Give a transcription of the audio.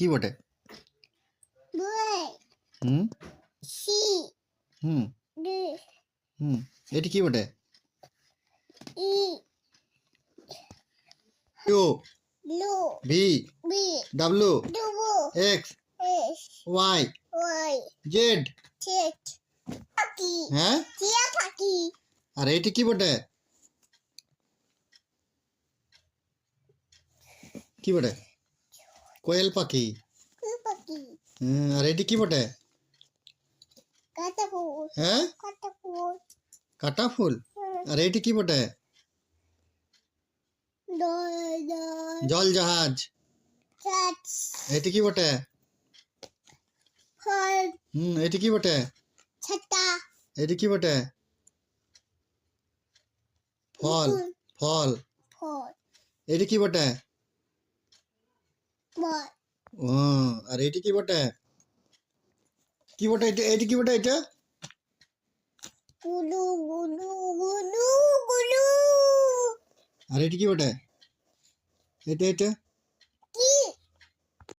কি বটে? হুম হুম হুম এটি কি বটে? U V W X Y Z. হ্যাঁ, আর এটি কি বটে? কি বটে? কোয়েল পাখি। আর এটি কি বটে? হ্যাঁ, কাটা ফুল। আর এটি কি বটে? জল জাহাজ। এটি কি বটে? এটি কি বটে? এটি কি বটে? ফল ফল। এটি কি বটে? ও, আর এটি কি বটে? কি বটে এটা? এটি কি বটে এটা? আর এটি কি বটে? এটা এটা